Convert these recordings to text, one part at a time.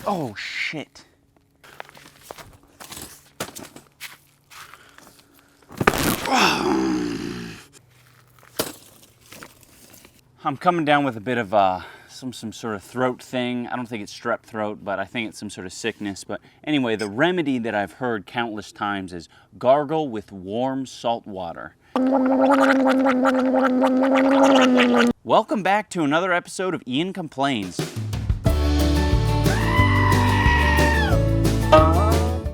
Oh, shit. I'm coming down with a bit of some sort of throat thing. I don't think it's strep throat, but I think it's some sort of sickness. But anyway, the remedy that I've heard countless times is gargle with warm salt water. Welcome back to another episode of Ian Complains.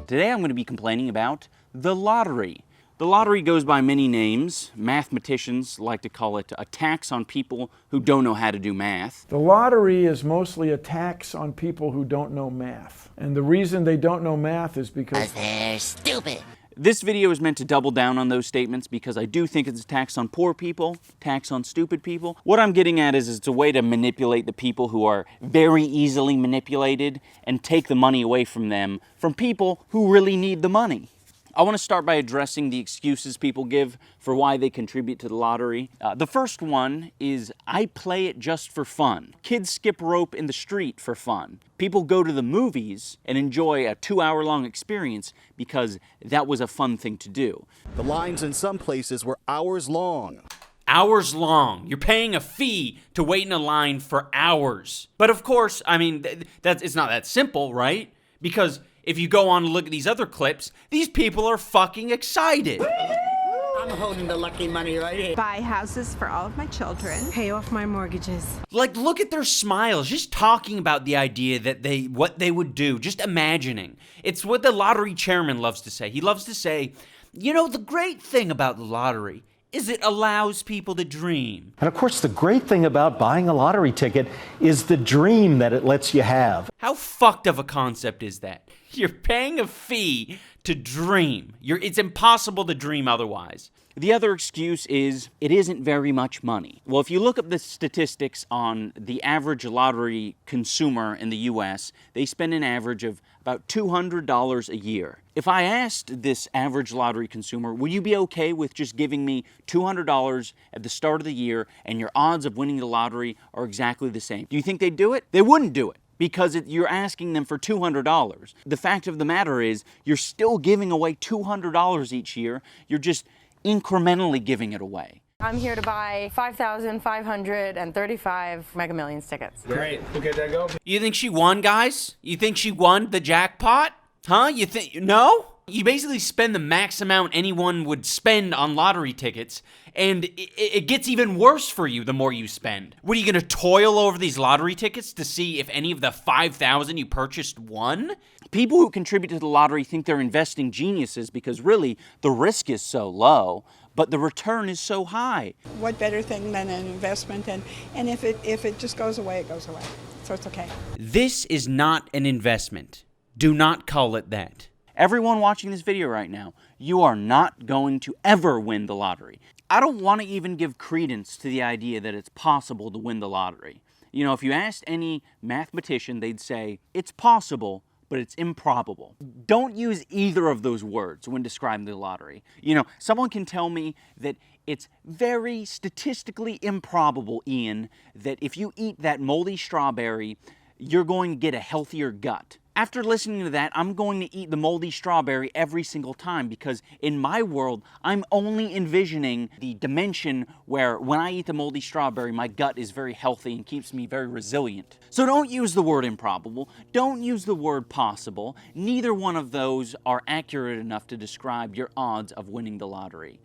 Today I'm going to be complaining about the lottery. The lottery goes by many names. Mathematicians like to call it a tax on people who don't know how to do math. The lottery is mostly a tax on people who don't know math. And the reason they don't know math is because they're stupid. This video is meant to double down on those statements because I do think it's a tax on poor people, tax on stupid people. What I'm getting at is it's a way to manipulate the people who are very easily manipulated and take the money away from them from people who really need the money. I want to start by addressing the excuses people give for why they contribute to the lottery. The first one is, I play it just for fun. Kids skip rope in the street for fun. People go to the movies and enjoy a 2-hour-long experience because that was a fun thing to do. The lines in some places were hours long. Hours long. You're paying a fee to wait in a line for hours. But of course, I mean, it's not that simple, right? Because if you go on and look at these other clips, these people are fucking excited. I'm holding the lucky money right here. Buy houses for all of my children. Pay off my mortgages. Like, look at their smiles, just talking about the idea that what they would do, just imagining. It's what the lottery chairman loves to say. He loves to say, you know, the great thing about the lottery is it allows people to dream. And of course, the great thing about buying a lottery ticket is the dream that it lets you have. How fucked of a concept is that? You're paying a fee to dream. It's impossible to dream otherwise. The other excuse is, it isn't very much money. Well, if you look up the statistics on the average lottery consumer in the US, they spend an average of about $200 a year. If I asked this average lottery consumer, would you be okay with just giving me $200 at the start of the year and your odds of winning the lottery are exactly the same? Do you think they'd do it? They wouldn't do it. Because you're asking them for $200. The fact of the matter is, you're still giving away $200 each year. You're just incrementally giving it away. I'm here to buy 5,535 Mega Millions tickets. Great. We'll get that go. You think she won, guys? You think she won the jackpot? Huh? You think, no? You basically spend the max amount anyone would spend on lottery tickets, and it gets even worse for you the more you spend. What, are you gonna toil over these lottery tickets to see if any of the 5,000 you purchased won? People who contribute to the lottery think they're investing geniuses because really, the risk is so low, but the return is so high. What better thing than an investment? And if it just goes away, it goes away. So it's okay. This is not an investment. Do not call it that. Everyone watching this video right now, you are not going to ever win the lottery. I don't want to even give credence to the idea that it's possible to win the lottery. You know, if you asked any mathematician, they'd say, it's possible, but it's improbable. Don't use either of those words when describing the lottery. You know, someone can tell me that it's very statistically improbable, Ian, that if you eat that moldy strawberry, you're going to get a healthier gut. After listening to that, I'm going to eat the moldy strawberry every single time because in my world, I'm only envisioning the dimension where when I eat the moldy strawberry, my gut is very healthy and keeps me very resilient. So don't use the word improbable. Don't use the word possible. Neither one of those are accurate enough to describe your odds of winning the lottery.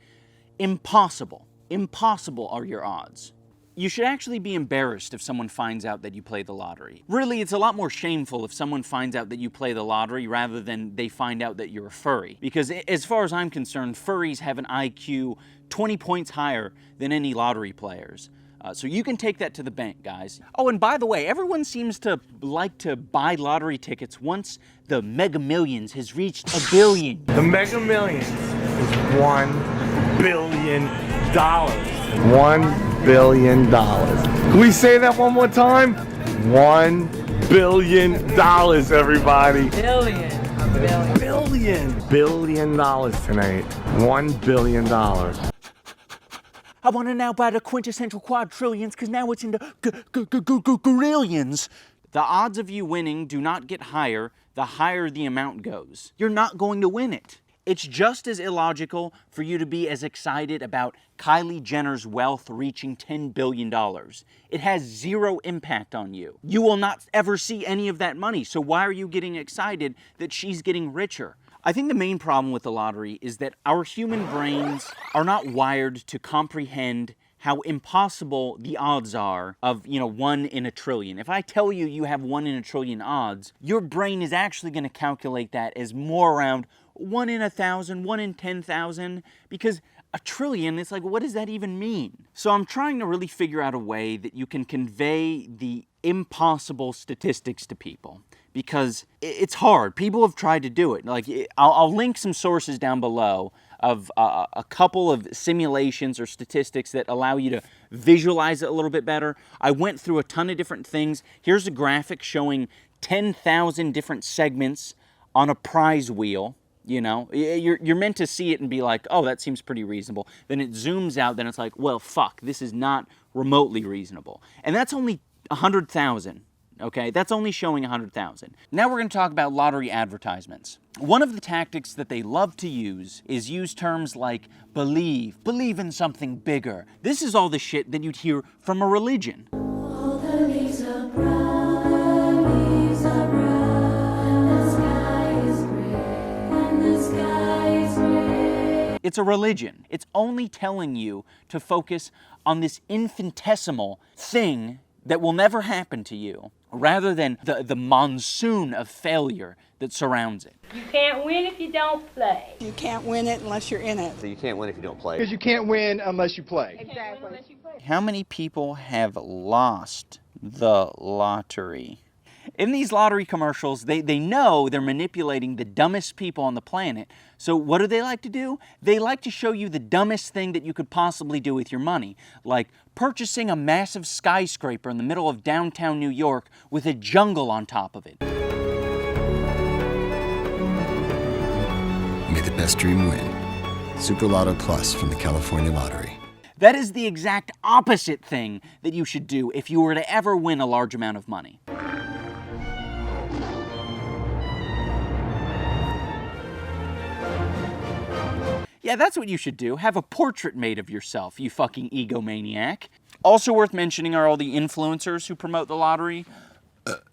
Impossible. Impossible are your odds. You should actually be embarrassed if someone finds out that you play the lottery. Really, it's a lot more shameful if someone finds out that you play the lottery rather than they find out that you're a furry. Because as far as I'm concerned, furries have an IQ 20 points higher than any lottery players. So you can take that to the bank, guys. Oh, and by the way, everyone seems to like to buy lottery tickets once the Mega Millions has reached $1 billion. The Mega Millions is $1 billion. $1 billion. Can we say that one more time? $1 billion, everybody. Billion dollars tonight. $1 billion. I want to now buy the quintessential quadrillions because now it's into grillions. The odds of you winning do not get higher the higher the amount goes. You're not going to win it. It's just as illogical for you to be as excited about Kylie Jenner's wealth reaching $10 billion. It has zero impact on you. You will not ever see any of that money, so why are you getting excited that she's getting richer? I think the main problem with the lottery is that our human brains are not wired to comprehend how impossible the odds are of, 1 in a trillion. If I tell you you have 1 in a trillion odds, your brain is actually going to calculate that as more around 1 in 1,000, 1 in 10,000, because a trillion, it's like, what does that even mean? So I'm trying to really figure out a way that you can convey the impossible statistics to people, because it's hard. People have tried to do it. Like, I'll link some sources down below of a couple of simulations or statistics that allow you to visualize it a little bit better. I went through a ton of different things. Here's a graphic showing 10,000 different segments on a prize wheel. You're meant to see it and be like, oh, that seems pretty reasonable. Then it zooms out, then it's like, well, fuck, this is not remotely reasonable. And that's only 100,000, okay? That's only showing 100,000. Now we're going to talk about lottery advertisements. One of the tactics that they love to use is use terms like believe in something bigger. This is all the shit that you'd hear from a religion. All the leaves are brown, the leaves are brown, the sky is gray, and the sky is gray. It's a religion. It's only telling you to focus on this infinitesimal thing that will never happen to you, rather than the monsoon of failure that surrounds it. You can't win if you don't play. You can't win it unless you're in it. So you can't win if you don't play. Because you can't win unless you play. Exactly. How many people have lost the lottery? In these lottery commercials, they know they're manipulating the dumbest people on the planet. So what do they like to do? They like to show you the dumbest thing that you could possibly do with your money, like purchasing a massive skyscraper in the middle of downtown New York with a jungle on top of it. May the best dream win. Super Lotto Plus from the California Lottery. That is the exact opposite thing that you should do if you were to ever win a large amount of money. Yeah, that's what you should do. Have a portrait made of yourself, you fucking egomaniac. Also worth mentioning are all the influencers who promote the lottery.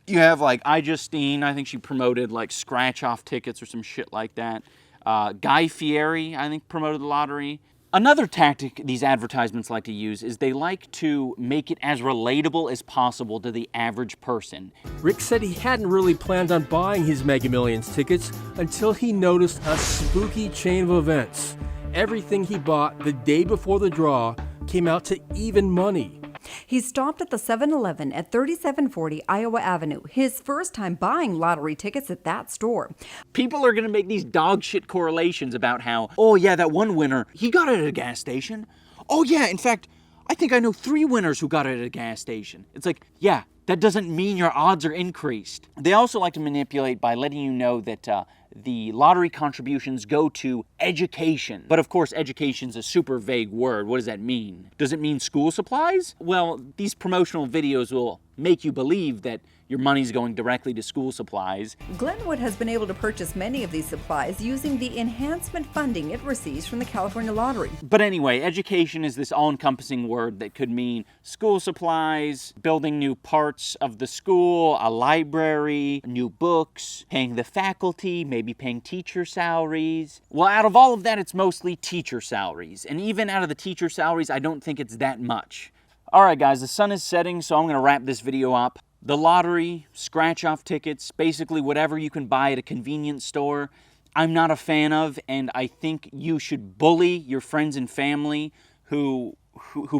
You have like iJustine, I think she promoted like scratch-off tickets or some shit like that. Guy Fieri, I think, promoted the lottery. Another tactic these advertisements like to use is they like to make it as relatable as possible to the average person. Rick said he hadn't really planned on buying his Mega Millions tickets until he noticed a spooky chain of events. Everything he bought the day before the draw came out to even money. He stopped at the 7-Eleven at 3740 Iowa Avenue, his first time buying lottery tickets at that store. People are going to make these dog shit correlations about how, oh yeah, that one winner, he got it at a gas station. Oh yeah, in fact, I think I know 3 winners who got it at a gas station. It's like, yeah, that doesn't mean your odds are increased. They also like to manipulate by letting you know that the lottery contributions go to education. But of course, education's a super vague word. What does that mean? Does it mean school supplies? Well, these promotional videos will make you believe that your money's going directly to school supplies. Glenwood has been able to purchase many of these supplies using the enhancement funding it receives from the California Lottery. But anyway, education is this all-encompassing word that could mean school supplies, building new parts of the school, a library, new books, paying the faculty, maybe paying teacher salaries. Well, out of all of that, it's mostly teacher salaries. And even out of the teacher salaries, I don't think it's that much. All right, guys, the sun is setting, so I'm going to wrap this video up. The lottery, scratch-off tickets, basically whatever you can buy at a convenience store, I'm not a fan of, and I think you should bully your friends and family who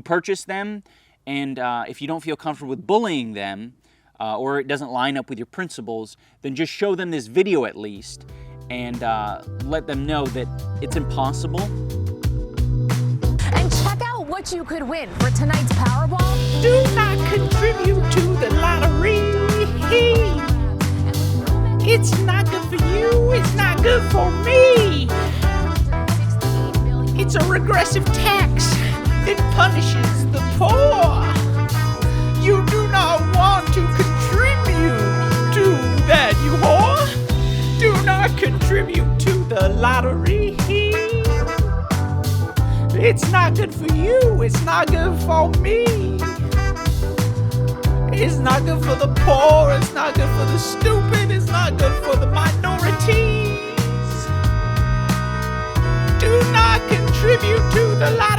purchase them. And if you don't feel comfortable with bullying them, or it doesn't line up with your principles, then just show them this video at least, and let them know that it's impossible. And check out what you could win for tonight's Powerball. Do not contribute to the lottery. It's not good for you. It's not good for me. It's a regressive tax that punishes the poor. You do not want to contribute. lottery. It's not good for you, it's not good for me. It's not good for the poor, it's not good for the stupid, it's not good for the minorities. Do not contribute to the lottery.